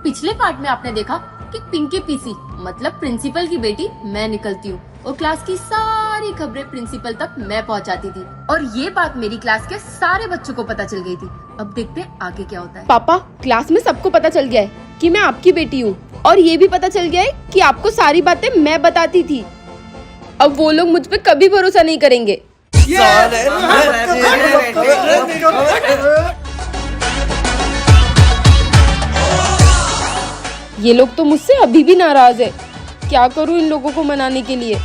पिछले पार्ट में आपने देखा कि पिंकी पीसी मतलब प्रिंसिपल की बेटी मैं निकलती हूँ और क्लास की सारी खबरें प्रिंसिपल तक मैं पहुँचाती थी और ये बात मेरी क्लास के सारे बच्चों को पता चल गई थी। अब देखते हैं आगे क्या होता है। पापा, क्लास में सबको पता चल गया है कि मैं आपकी बेटी हूँ और ये भी पता चल गया है कि आपको सारी बातें मैं बताती थी। अब वो लोग मुझ पे कभी भरोसा नहीं करेंगे। ये लोग तो मुझसे अभी भी नाराज है। क्या करूं इन लोगों को मनाने के लिए।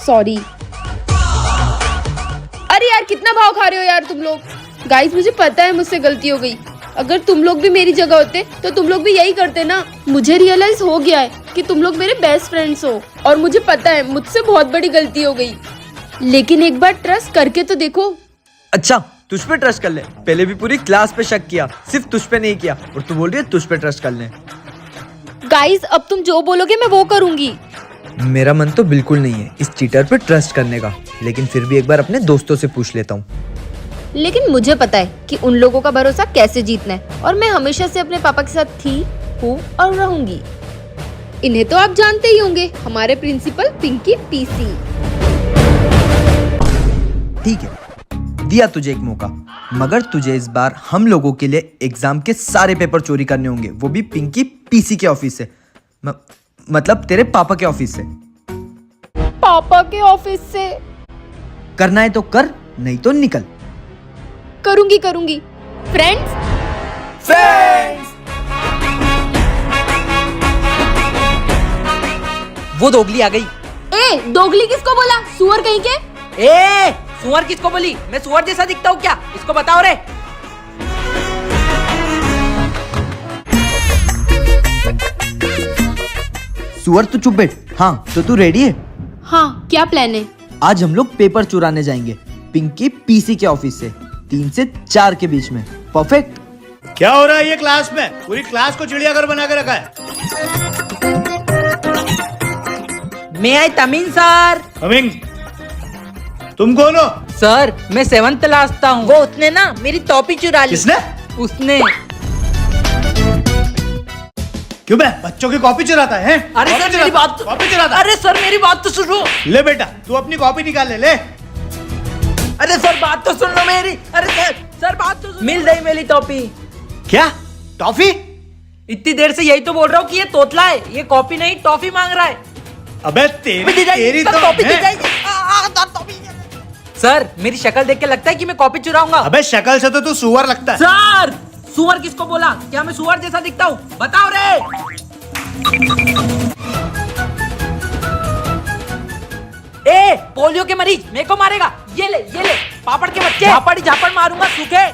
सॉरी। अरे यार, कितना भाव खा रहे हो यार तुम लोग। गाइस, मुझे पता है मुझसे गलती हो गई। अगर तुम लोग भी मेरी जगह होते तो तुम लोग भी यही करते ना। मुझे रियलाइज हो गया है कि तुम लोग मेरे बेस्ट फ्रेंड्स हो और मुझे पता है मुझसे बहुत बड़ी गलती हो गई, लेकिन एक बार ट्रस्ट करके तो देखो। अच्छा, तुझ पे ट्रस्ट कर ले। पहले भी पूरी क्लास पे शक किया, सिर्फ तुझ पे नहीं किया, और तू बोल रही है तुझ पे ट्रस्ट कर ले। गाइस, अब तुम जो बोलोगे मैं वो करूंगी। मेरा मन तो बिल्कुल नहीं है इस चीटर पे ट्रस्ट करने का, लेकिन फिर भी एक बार अपने दोस्तों से पूछ लेता हूँ। लेकिन मुझे पता है कि उन लोगों का भरोसा कैसे जीतना है और मैं हमेशा से अपने पापा के साथ थी, हूँ और रहूंगी। इन्हें तो आप जानते ही होंगे, हमारे प्रिंसिपल पिंकी पीसी। ठीक है, दिया तुझे एक मौका, मगर तुझे इस बार हम लोगों के लिए एग्जाम के सारे पेपर चोरी करने होंगे, वो भी पिंकी पीसी के ऑफिस से। मतलब तेरे पापा के ऑफिस से। पापा के ऑफिस से? करना है तो कर, नहीं तो निकल। करूंगी करूंगी। फ्रेंड्स, वो दोगली आ गई। ए, दोगली किसको बोला? सुअर कहीं के। ए, सुअर किसको बोली? मैं सुअर जैसा दिखता हूँ क्या? इसको बताओ रे। सुअर तो चुप बैठ। हाँ, तो तू रेडी है? हाँ, क्या प्लान है? आज हम लोग पेपर चुराने जाएंगे पिंकी पीसी के ऑफिस से, 3 से 4 के बीच में। परफेक्ट। क्या हो रहा है ये क्लास में? पूरी क्लास को चिड़ियाघर बना के रखा है। मैं आई तमीन सर। कमिंग। तुम कौन हो? सर, मैं 7th क्लास था हूँ। वो उसने ना मेरी टॉपी चुरा ली। किसने? उसने। क्यों बे, बच्चों की कॉपी चुराता है? अरे सर, मेरी बात तो। कॉपी चुराता है? अरे सर, मेरी बात तो सुनो। ले बेटा, तू अपनी कॉपी निकाल ले। अरे सर, बात तो सुन लो मेरी। अरे सर बात तो सुनो। मिल गई मेरी टॉपी। क्या टॉफी? इतनी देर से यही तो बोल रहा हूँ कि ये तोतला है, ये कॉपी नहीं टॉफी मांग रहा है। अबे तेरी तो कॉपी दी है? जाएगी। सर, मेरी शक्ल देख के लगता है कि मैं कॉपी चुराऊंगा। अबे शक्ल से तो तू सुअर लगता है। सर, सुअर किसको बोला? क्या मैं सुअर जैसा दिखता हूँ? बताओ रे। ए, पोलियो के मरीज मेरे को मारेगा। ये ले पापड़ के बच्चे। झापड़ मारूंगा सूखे।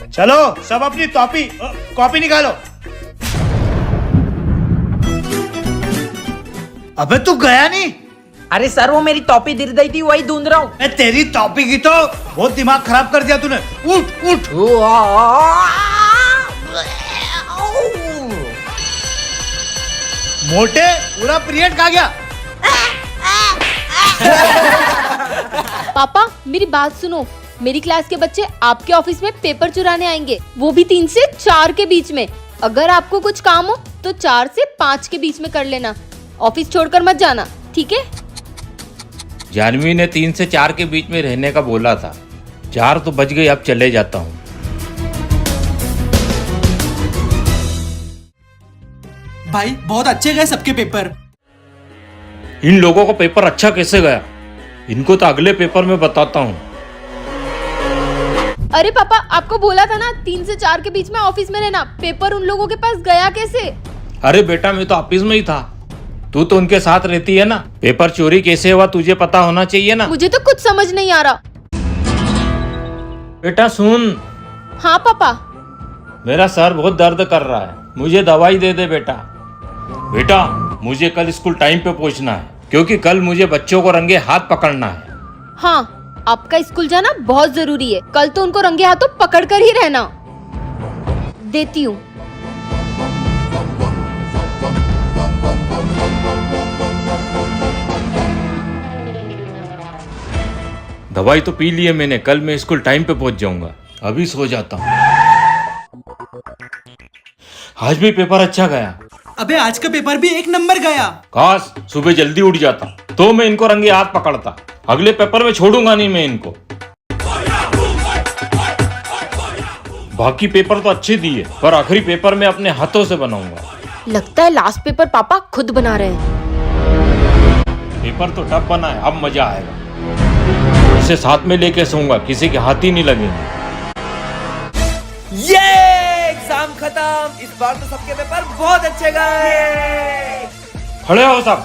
चलो सब अपनी कॉपी निकालो। अबे तू गया नहीं? अरे सर, वो मेरी टॉपी गिर गई थी, वही ढूंढ रहा हूँ। तेरी टॉपी की तो बहुत दिमाग खराब कर दिया तूने। उठ। मोटे, पूरा पीरियड कहाँ गया? पापा, मेरी बात सुनो। मेरी क्लास के बच्चे आपके ऑफिस में पेपर चुराने आएंगे, वो भी 3 से 4 के बीच में। अगर आपको कुछ काम हो तो 4 से 5 के बीच में कर लेना। ऑफिस छोड़कर मत जाना, ठीक है? जानवी ने 3 से 4 के बीच में रहने का बोला था। 4 तो बज गई, अब चले जाता हूँ। भाई, बहुत अच्छे गए सबके पेपर। इन लोगों को पेपर अच्छा कैसे गया? इनको तो अगले पेपर में बताता हूँ। अरे पापा, आपको बोला था ना 3 से 4 के बीच में ऑफिस में रहना। पेपर उन लोगों के पास गया कैसे? अरे बेटा, मैं तो ऑफिस में ही था। तू तो उनके साथ रहती है ना। पेपर चोरी कैसे हुआ तुझे पता होना चाहिए ना। मुझे तो कुछ समझ नहीं आ रहा। बेटा सुन। हाँ पापा। मेरा सर बहुत दर्द कर रहा है, मुझे दवाई दे दे बेटा। बेटा, मुझे कल स्कूल टाइम पे पहुंचना है, क्योंकि कल मुझे बच्चों को रंगे हाथ पकड़ना है। हाँ, आपका स्कूल जाना बहुत जरूरी है। कल तो उनको रंगे हाथों पकड़ कर ही रहना। देती हूँ। दवाई तो पी ली है मैंने, कल मैं स्कूल टाइम पे पहुंच जाऊंगा। अभी सो जाता हूँ। आज भी पेपर अच्छा गया। अबे आज का पेपर भी 1 नंबर गया। काश सुबह जल्दी उठ जाता तो मैं इनको रंगे हाथ पकड़ता। अगले पेपर में छोड़ूंगा नहीं मैं इनको। बाकी पेपर तो अच्छे दिए, पर आखिरी पेपर में अपने हाथों से बनाऊंगा। लगता है लास्ट पेपर पापा खुद बना रहे हैं। पेपर तो टफ बना है, अब मजा आएगा। इसे साथ में लेके सोऊंगा, किसी के हाथ ही नहीं लगेंगे। ये एग्जाम खत्म। इस बार तो सबके पेपर बहुत अच्छे गए। खड़े हो सब।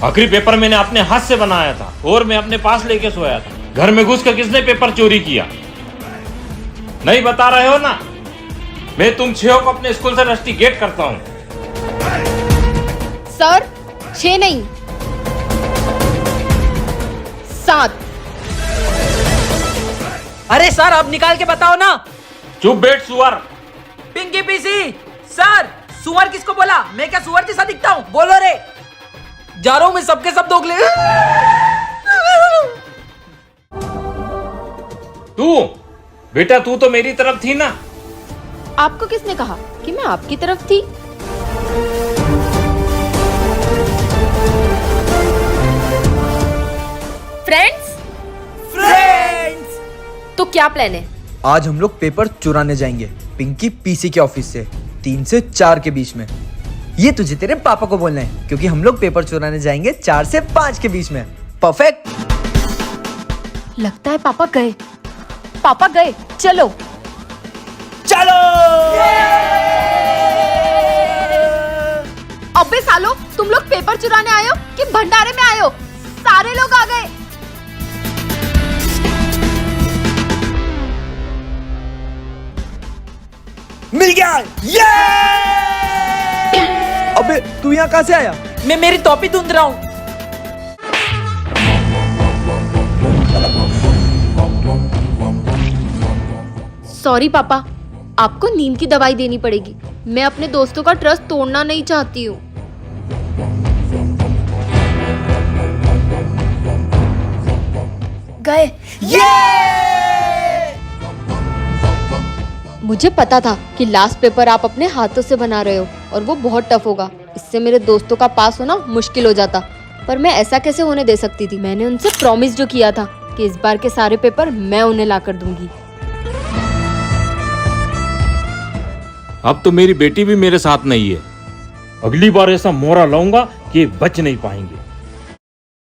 आखिरी पेपर मैंने अपने हाथ से बनाया था और मैं अपने पास लेके सोया था। घर में घुस कर किसने पेपर चोरी किया? नहीं बता रहे हो ना? मैं तुम 6 को अपने स्कूल से रस्टिकेट करता हूँ। सर 6 नहीं 7। अरे सर अब निकाल के बताओ ना। चुप बैठ सुअर। पिंकी पीसी। सर सुअर किसको बोला? मैं क्या सुअर जैसा दिखता हूँ? बोलो रे। जा रहा हूँ मैं सबके सब दोगले। तू बेटा, तू तो मेरी तरफ थी ना। आपको किसने कहा कि मैं आपकी तरफ थी? फ्रेंड्स तो क्या प्लान है? आज हम लोग पेपर चुराने जाएंगे पिंकी पीसी के ऑफिस से 3 से 4 के बीच में। ये तुझे तेरे पापा को बोलना है, क्योंकि हम लोग पेपर चुराने जाएंगे 4 से 5 के बीच में। परफेक्ट। लगता है पापा गए। पापा गए, चलो चलो। अबे सालो, तुम लोग पेपर चुराने आए हो कि भंडारे में आए हो? सारे लोग आ गए। मिल गया। ये अबे तू यहाँ कहाँ से आया? मैं मेरी टोपी ढूंढ रहा हूँ। सॉरी पापा, आपको नींद की दवाई देनी पड़ेगी। मैं अपने दोस्तों का ट्रस्ट तोड़ना नहीं चाहती हूँ। गए। मुझे पता था कि लास्ट पेपर आप अपने हाथों से बना रहे हो और वो बहुत टफ होगा। इससे मेरे दोस्तों का पास होना मुश्किल हो जाता, पर मैं ऐसा कैसे होने दे सकती थी? मैंने उनसे प्रॉमिस जो किया था कि इस बार के सारे पेपर मैं उन्हें ला कर दूंगी। अब तो मेरी बेटी भी मेरे साथ नहीं है। अगली बार ऐसा मोहरा लाऊंगा कि बच नहीं पाएंगे।